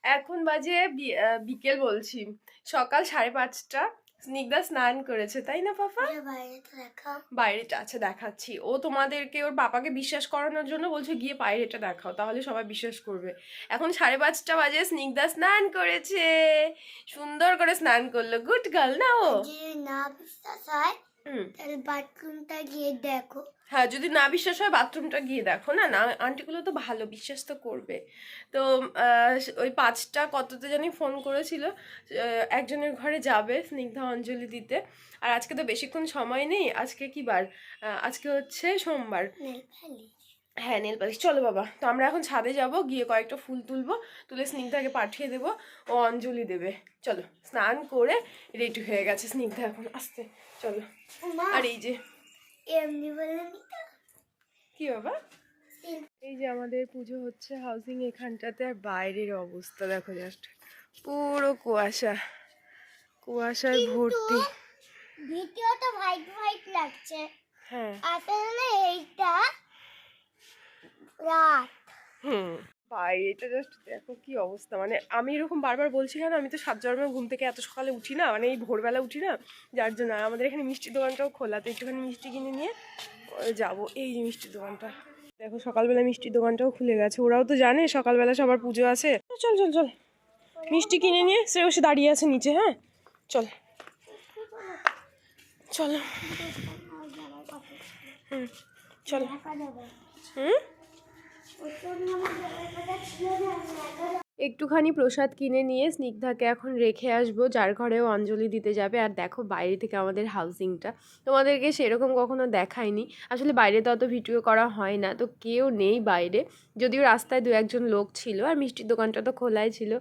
এখন বাজে বিকেল বলছি, সকাল 5:30। স্নিগ্ধা স্নান করেছে, তাই না পাপা? বাইরেটা আছে, দেখাচ্ছি। ও তোমাদেরকে ওর পাপাকে বিশ্বাস করানোর জন্য বলছে গিয়ে বাইরেটা দেখাও, তাহলে সবাই বিশ্বাস করবে। এখন 5:30 বাজে, স্নিগ্ধা স্নান করেছে, সুন্দর করে স্নান করলো। গুড গার্ল না ও? না বিশ্বাস হয় তাহলে বাথরুমটা গিয়ে দেখো। হ্যাঁ, যদি না বিশ্বাস হয় বাথরুমটা গিয়ে দেখো। না না, আন্টিগুলো তো ভালো, বিশ্বাস তো করবে। তো ওই 5টা কততে জানি ফোন করেছিল, একজনের ঘরে যাবে স্নিগ্ধা অঞ্জলি দিতে। আর আজকে তো বেশিক্ষণ সময় নেই। আজকে কি বার? আজকে হচ্ছে সোমবার। হ্যাঁ, নেল পালিশ। চলো বাবা, তো আমরা এখন ছাদে যাব, গিয়ে কয়েকটা ফুল তুলবো, তুলে স্নিগ্ধাকে পাঠিয়ে দেবো, ও অঞ্জলি দেবে। চলো, স্নান করে রেডি হয়ে গেছে স্নিগ্ধা এখন, আসতে চলো। আর এই যে এমনি বলেনি তো কি বাবা, এই যে আমাদের পুজো হচ্ছে হাউসিং এখানটাতে, আর বাইরের অবস্থা দেখো, জাস্ট পুরো কুয়াশা, কুয়াশায় ভর্তি। ভিডিওটা হোয়াইট হোয়াইট লাগছে। হ্যাঁ, আসলে এইটা রাত। বাইরেটা জাস্ট দেখো কি অবস্থা। মানে আমি এরকম বারবার বলছি কেন, আমি তো 7 জন্মের ঘুম থেকে এত সকালে উঠি না, মানে এই ভোরবেলা উঠি না, যার জন্য। আর আমাদের এখানে মিষ্টির দোকানটাও খোলা, তো একটুখানি মিষ্টি কিনে নিয়ে যাবো। এই যে মিষ্টির দোকানটা দেখো, সকালবেলা মিষ্টির দোকানটাও খুলে গেছে। ওরাও তো জানে সকালবেলা সবার পুজো আছে। চল চল চল, মিষ্টি কিনে নিয়ে শ্রেয়সী দাঁড়িয়ে আছে নিচে। হ্যাঁ চল, চলো। চলো। একটুখানি প্রসাদ কিনে নিয়ে স্নিগ্ধাকে এখন রেখে আসবো, যার ঘরেও অঞ্জলি দিতে যাবে। আর দেখো বাইরে থেকে আমাদের হাউসিংটা, তোমাদেরকে সেরকম কখনো দেখায়নি। আসলে বাইরে তো অত ভিডিও করা হয় না, তো কেউ নেই বাইরে, যদিও রাস্তায় 2-1 লোক ছিল, আর মিষ্টির দোকানটা তো খোলাই ছিল।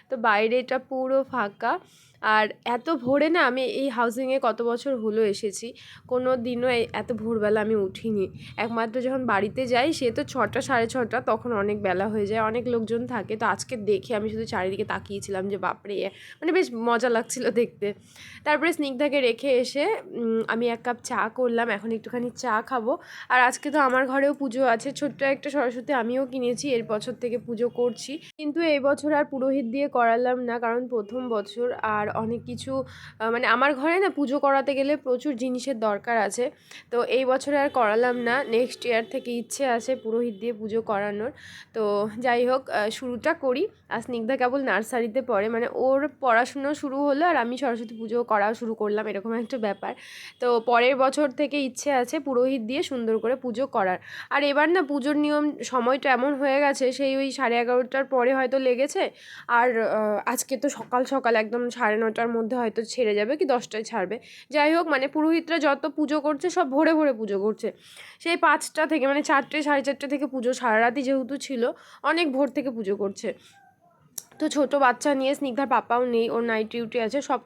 তো বাইরেটা পুরো ফাঁকা। আর এত ভোরে না, আমি এই হাউসিংয়ে কত বছর হলো এসেছি, কোনো দিনও এত ভোরবেলা আমি উঠিনি। একমাত্র যখন বাড়িতে যাই, সে তো 6টা 6:30, তখন অনেক বেলা হয়ে যায়, অনেক লোকজন থাকে। তো আজকে দেখে আমি শুধু চারিদিকে তাকিয়েছিলাম যে বাপরে, মানে বেশ মজা লাগছিল দেখতে। তারপরে স্নিগ্ধাকে রেখে এসে আমি 1 কাপ চা করলাম, এখন একটুখানি চা খাবো। আর আজকে তো আমার ঘরেও পুজো আছে, ছোট্ট একটা সরস্বতী আমিও কিনেছি, এর বছর থেকে পুজো করছি। কিন্তু এই বছর আর পুরোহিত দিয়ে করালাম না, কারণ প্রথম বছর, আর অনেক কিছু মানে আমার ঘরে না পুজো করাতে গেলে প্রচুর জিনিসের দরকার আছে। তো এই বছরে আর করালাম না, নেক্সট ইয়ার থেকে ইচ্ছে আছে পুরোহিত দিয়ে পুজো করানোর। তো যাই হোক, শুরুটা করি। আর স্নিগ্ধা কেবল নার্সারিতে পড়ে, মানে ওর পড়াশুনো শুরু হলো আর আমি সরস্বতী পুজো করা শুরু করলাম, এরকম একটা ব্যাপার। তো পরের বছর থেকে ইচ্ছে আছে পুরোহিত দিয়ে সুন্দর করে পুজো করার। আর এবার না পুজোর নিয়ম সময়টা এমন হয়ে গেছে, সেই ওই 11:30টার পরে হয়তো লেগেছে। আর আজকে তো সকাল সকাল একদম 9:30টার মধ্যে হয়তো ছেড়ে যাবে, কি 10টায় ছাড়বে। যাই হোক, মানে পুরোহিতরা যত পুজো করছে সব ভোরে ভোরে পুজো করছে, সেই 5টা থেকে, মানে 4টে 4:30 থেকে পুজো, সারা রাতই যেহেতু ছিল, অনেক ভোর থেকে পুজো করছে। তো ছোটো বাচ্চা নিয়ে, স্নিগ্ধার পাপাও নেই, ওর নাইট ডিউটি আছে, সব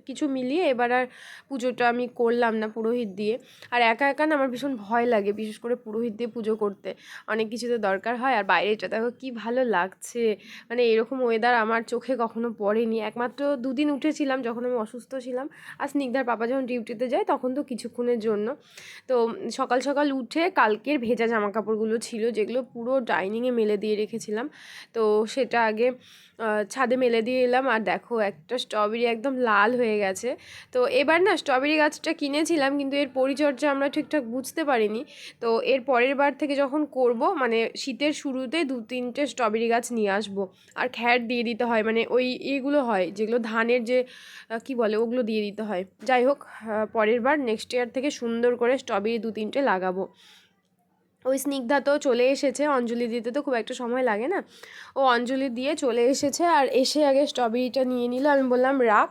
কিছু মিলিয়ে এবার আর পুজোটা আমি করলাম না পুরোহিত দিয়ে। আর একা একা না আমার ভীষণ ভয় লাগে, বিশেষ করে পুরোহিত দিয়ে পুজো করতে, অনেক কিছু তো দরকার হয়। আর বাইরেটা দেখো কি ভালো লাগছে, মানে এরকম ওয়েদার আমার চোখে কখনো পড়েনি। একমাত্র 2 দিন উঠেছিলাম যখন আমি অসুস্থ ছিলাম, আর স্নিগ্ধার পাপা যখন ডিউটিতে যায় তখন তো কিছুক্ষণের জন্য। তো সকাল সকাল উঠে কালকের ভেজা জামাকাপড়গুলো ছিল, যেগুলো পুরো ডাইনিংয়ে মেলে দিয়ে রেখেছিলাম, তো সেটা আগে ছাদে মেলে দিয়ে এলাম। আর দেখো একটা স্ট্রবেরি একদম লাল হয়ে গেছে। তো এবার না স্ট্রবেরি গাছটা কিনেছিলাম, কিন্তু এর পরিচর্যা আমরা ঠিকঠাক বুঝতে পারিনি। তো এর পরের বার থেকে যখন করব, মানে শীতের শুরুতে 2-3টে স্ট্রবেরি গাছ নিয়ে আসবো। আর খ্যার দিয়ে দিতে হয়, মানে ওই এগুলো হয় যেগুলো ধানের যে কি বলে, ওগুলো দিয়ে দিতে হয়। যাই হোক, পরের বার নেক্সট ইয়ার থেকে সুন্দর করে স্ট্রবেরি 2-3টে লাগাবো। ওই স্নিগ্ধা তো চলে এসেছে, অঞ্জলি দিতে তো খুব একটা সময় লাগে না, ও অঞ্জলি দিয়ে চলে এসেছে। আর এসে আগে স্ট্রবেরিটা নিয়ে নিল, আমি বললাম রাখ,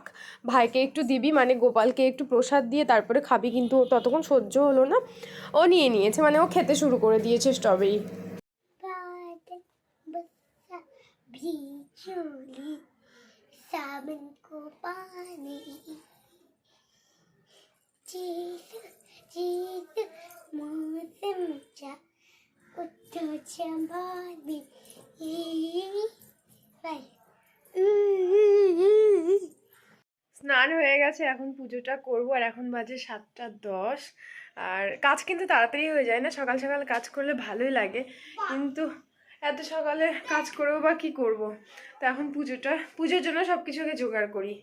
ভাইকে একটু দিবি, মানে গোপালকে একটু প্রসাদ দিয়ে তারপরে খাবি, কিন্তু ওর ততক্ষণ সহ্য হলো না, ও নিয়ে নিয়েছে, মানে ও খেতে শুরু করে দিয়েছে স্ট্রবেরি। স্নান হয়ে গেছে, এখন পুজোটা করবো। আর এখন বাজে 7টা 10। আর কাজ কিন্তু তাড়াতাড়ি হয়ে যায় না, সকাল সকাল কাজ করলে ভালোই লাগে, কিন্তু এত সকালে কাজ করেও বা কী করবো। তো এখন পুজোর জন্য সব কিছুকে জোগাড় করি।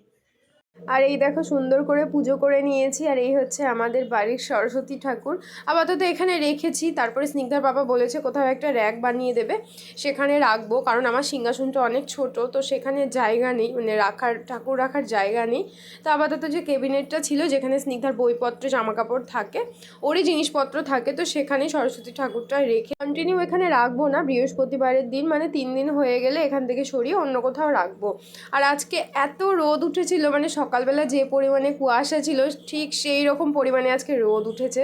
আর এই দেখো সুন্দর করে পুজো করে নিয়েছি। আর এই হচ্ছে আমাদের বাড়ির সরস্বতী ঠাকুর। আপাতত এখানে রেখেছি, তারপরে স্নিগ্ধার বাবা বলেছে কোথাও একটা র্যাক বানিয়ে দেবে, সেখানে রাখবো। কারণ আমার সিংহাসনটা অনেক ছোট, তো সেখানে জায়গা নেই, মানে ঠাকুর রাখার জায়গা নেই। তো আপাতত যে ক্যাবিনেটটা ছিল যেখানে স্নিগ্ধার বইপত্র জামাকাপড় থাকে, ওরই জিনিসপত্র থাকে, তো সেখানেই সরস্বতী ঠাকুরটা রেখে কন্টিনিউ এখানে রাখবো না। বৃহস্পতিবারের দিন মানে 3 দিন হয়ে গেলে এখান থেকে সরিয়ে অন্য কোথাও রাখবো। আর আজকে এত রোদ উঠেছিল, মানে সকালবেলা যে পরিমাণে কুয়াশা ছিল ঠিক সেই রকম পরিমাণে আজকে রোদ উঠেছে।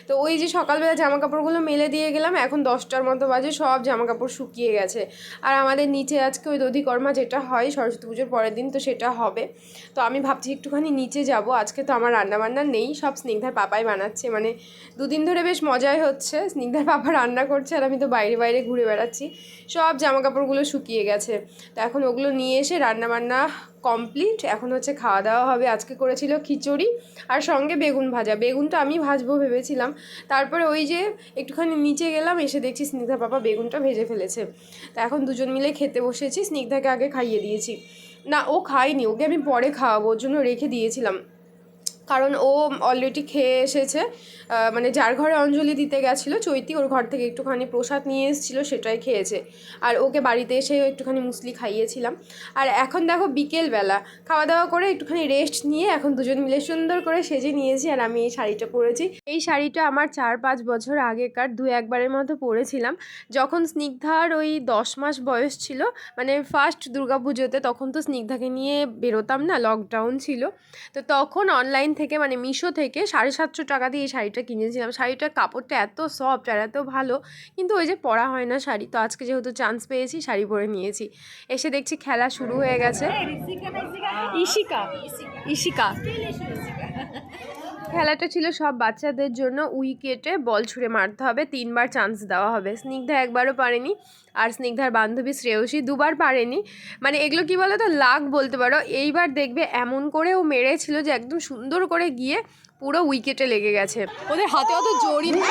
তো ওই যে সকালবেলা জামাকাপড়গুলো মেলে দিয়ে গেলাম, এখন 10টার মতো বাজে, সব জামাকাপড় শুকিয়ে গেছে। আর আমাদের নিচে আজকে ওই দধিকর্মা যেটা হয় সরস্বতী পুজোর পরের দিন, তো সেটা হবে। তো আমি ভাবছি একটুখানি নিচে যাব। আজকে তো আমার রান্নাবান্না নেই, সব স্নিগ্ধার পাপাই বানাচ্ছে। মানে 2 দিন ধরে বেশ মজাই হচ্ছে, স্নিগ্ধার পাপা রান্না করছে আর আমি তো বাইরে বাইরে ঘুরে বেড়াচ্ছি। সব জামাকাপড়গুলো শুকিয়ে গেছে। তো এখন ওগুলো নিয়ে এসে রান্নাবান্না কমপ্লিট, এখন হচ্ছে খাওয়া দাওয়া হবে। আজকে করেছিল খিচুড়ি আর সঙ্গে বেগুন ভাজা। বেগুনটা আমি ভাজবো ভেবেছিলাম, তারপরে ওই যে একটুখানি নিচে গেলাম, এসে দেখছি স্নিগ্ধার পাপা বেগুনটা ভেজে ফেলেছে। তো এখন দুজন মিলে খেতে বসেছি। স্নিগ্ধাকে আগে খাইয়ে দিয়েছি, না ও খায়নি, ওকে আমি পরে খাওয়াবো, ওর জন্য রেখে দিয়েছিলাম। কারণ ও অলরেডি খেয়ে এসেছে। মানে যার ঘরে অঞ্জলি দিতে গেছিলো চৈতি, ওর ঘর থেকে একটুখানি প্রসাদ নিয়ে এসেছিলো, সেটাই খেয়েছে। আর ওকে বাড়িতে এসেও একটুখানি মুসলি খাইয়েছিলাম। আর এখন দেখো বিকেলবেলা খাওয়া দাওয়া করে একটুখানি রেস্ট নিয়ে এখন দুজন মিলে সুন্দর করে সেজে নিয়েছি। আর আমি এই শাড়িটা পরেছি। এই শাড়িটা আমার 4-5 বছর আগেকার, 2-1বারের মতো পরেছিলাম যখন স্নিগ্ধার ওই 10 মাস বয়স ছিল, মানে ফার্স্ট দুর্গাপুজোতে। তখন তো স্নিগ্ধাকে নিয়ে বেরোতাম না, লকডাউন ছিল। তো তখন অনলাইন থেকে মানে মিশো থেকে 750 টাকা দিয়ে এই শাড়িটা কিনেছিলাম। শাড়িটার কাপড়টা এত সফট আর এত ভালো, কিন্তু ওই যে পরা হয় না শাড়ি। তো আজকে যেহেতু চান্স পেয়েছি শাড়ি পরে নিয়েছি। এসে দেখছি খেলা শুরু হয়ে গেছে। ইশিকা ইশিকা খেলাটা ছিল সব বাচ্চাদের জন্য। উইকেটে বল ছুঁড়ে মারতে হবে, 3বার চান্স দেওয়া হবে। স্নিগ্ধা একবারও পারেনি, আর স্নিগ্ধার বান্ধবী শ্রেয়সী 2বার পারেনি। মানে এগুলো কি বলো তো, লাক বলতে পারো। এইবার দেখবে এমন করে ও মেরেছিল যে একদম সুন্দর করে গিয়ে পুরো উইকেটে লেগে গেছে। ওদের হাতে অত জোরই নেই।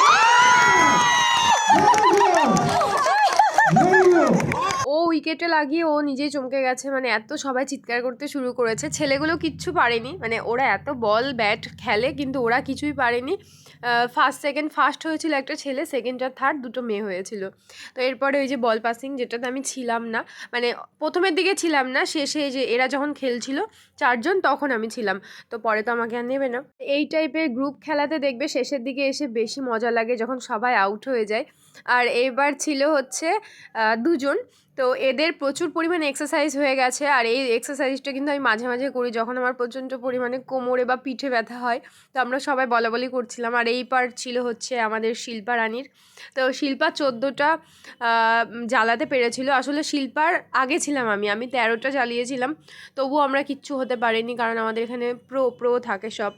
ও উইকেটে লাগিয়ে ও নিজেই চমকে গেছে। মানে এত সবাই চিৎকার করতে শুরু করেছে। ছেলেগুলো কিচ্ছু পারেনি, মানে ওরা এত বল ব্যাট খেলে কিন্তু ওরা কিছুই পারেনি। ফার্স্ট হয়েছিল একটা ছেলে, সেকেন্ড আর থার্ড দুটো মেয়ে হয়েছিল। তো এরপরে ওই যে বল পাসিং, যেটাতে আমি ছিলাম না, মানে প্রথমের দিকে ছিলাম না, শেষে যে এরা যখন খেলছিল 4 জন তখন আমি ছিলাম। তো পরে তো আমাকে আর নেবে না। এই টাইপের গ্রুপ খেলাতে দেখবে শেষের দিকে এসে বেশি মজা লাগে যখন সবাই আউট হয়ে যায়। আর এবার ছিল হচ্ছে 2 জন। তো এদের প্রচুর পরিমাণে এক্সারসাইজ হয়ে গেছে। আর এই এক্সারসাইজটা কিন্তু আমি মাঝে মাঝে করি যখন আমার প্রচণ্ড পরিমাণে কোমরে বা পিঠে ব্যথা হয়। তো আমরা সবাই বলাবলি করছিলাম। আর এই পার্ট ছিল হচ্ছে আমাদের শিল্পা রানীর। তো শিল্পা 14টা জ্বালাতে পেরেছিল। আসলে শিল্পার আগে ছিলাম আমি 13টা জ্বালিয়েছিলাম, তবুও আমরা কিচ্ছু হতে পারিনি। কারণ আমাদের এখানে প্রো থাকে সব।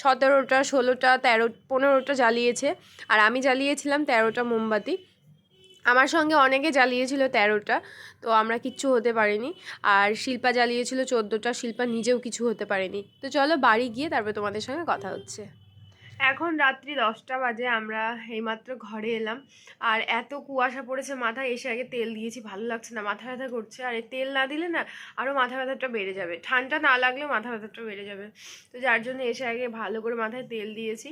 17টা 16টা 13 15টা জ্বালিয়েছে, আর আমি জ্বালিয়েছিলাম 13টা মোমবাতি। আমার সঙ্গে অনেকে জ্বালিয়েছিল 13টা, তো আমরা কিচ্ছু হতে পারিনি। আর শিল্পা জ্বালিয়েছিল 14টা, শিল্পা নিজেও কিছু হতে পারেনি। তো চলো বাড়ি গিয়ে তারপরে তোমাদের সঙ্গে কথা হচ্ছে। এখন রাত্রি 10টা বাজে, আমরা এইমাত্র ঘরে এলাম। আর এত কুয়াশা পড়েছে মাথায়, এসে আগে তেল দিয়েছি, ভালো লাগছে না, মাথা ব্যথা করছে। আর এই তেল না দিলে না আরও মাথা ব্যথাটা বেড়ে যাবে, ঠান্ডা না লাগলেও মাথা ব্যথাটা বেড়ে যাবে। তো যার জন্য এসে আগে ভালো করে মাথায় তেল দিয়েছি।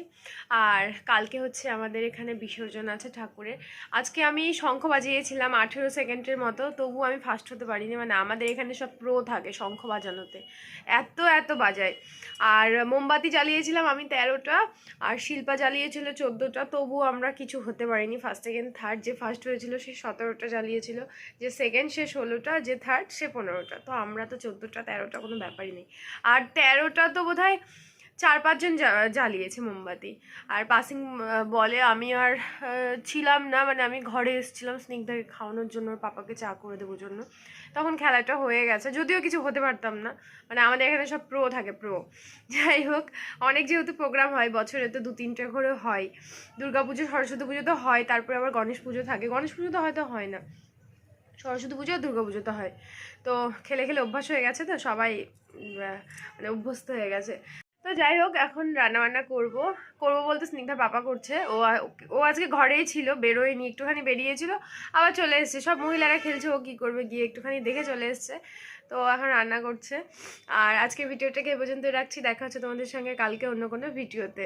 আর কালকে হচ্ছে আমাদের এখানে বিসর্জন আছে ঠাকুরের। আজকে আমি শঙ্খ বাজিয়েছিলাম 18 সেকেন্ডের মতো, তবু আমি ফার্স্ট হতে পারিনি। মানে আমাদের এখানে সব প্রো থাকে শঙ্খ বাজানোতে, এত বাজায়। আর মোমবাতি জ্বালিয়েছিলাম আমি 13টা, আর শিল্পা জ্বালিয়েছিল 14টা, তবুও আমরা কিছু হতে পারিনি। ফার্স্ট সেকেন্ড থার্ড, যে ফার্স্ট হয়েছিল সে 17টা জ্বালিয়েছিল, যে সেকেন্ড সে 16টা, যে থার্ড সে 15টা। তো আমরা তো 14টা 13টা কোনো ব্যাপারই নেই। আর 13টা তো বোধহয় 4-5 জন জ্বালিয়েছে মোমবাতি। আর পাসিং বলে আমি আর ছিলাম না, মানে আমি ঘরে এসেছিলাম স্নিগ্ধাকে খাওয়ানোর জন্য, ওর পাপাকে চা করে দেবো জন্য। তখন খেলাটা হয়ে গেছে, যদিও কিছু হতে পারতাম না। মানে আমাদের এখানে সব প্রো থাকে, প্রো। যাই হোক, অনেক যেহেতু প্রোগ্রাম হয় বছরে, তো 2-3টা করে হয়। দুর্গাপুজো সরস্বতী পুজো তো হয়, তারপরে আবার গণেশ পুজো থাকে। গণেশ পুজো তো হয়তো হয় না, সরস্বতী পুজো আর দুর্গা পুজো তো হয়। তো খেলে খেলে অভ্যাস হয়ে গেছে, তো সবাই মানে অভ্যস্ত হয়ে গেছে। তো যাই হোক, এখন রান্নাবান্না করব বলতে স্নিগ্ধা পাপা করছে। ও আজকে ঘরেই ছিল, বেরোয়নি, একটুখানি বেরিয়েছিল, আবার চলে এসছে। সব মহিলারা খেলছে, ও কি করবে, গিয়ে একটুখানি দেখে চলে এসছে। তো এখন রান্না করছে। আর আজকে ভিডিওটাকে এ পর্যন্ত রাখছি, দেখা হচ্ছে তোমাদের সঙ্গে কালকে অন্য কোনো ভিডিওতে।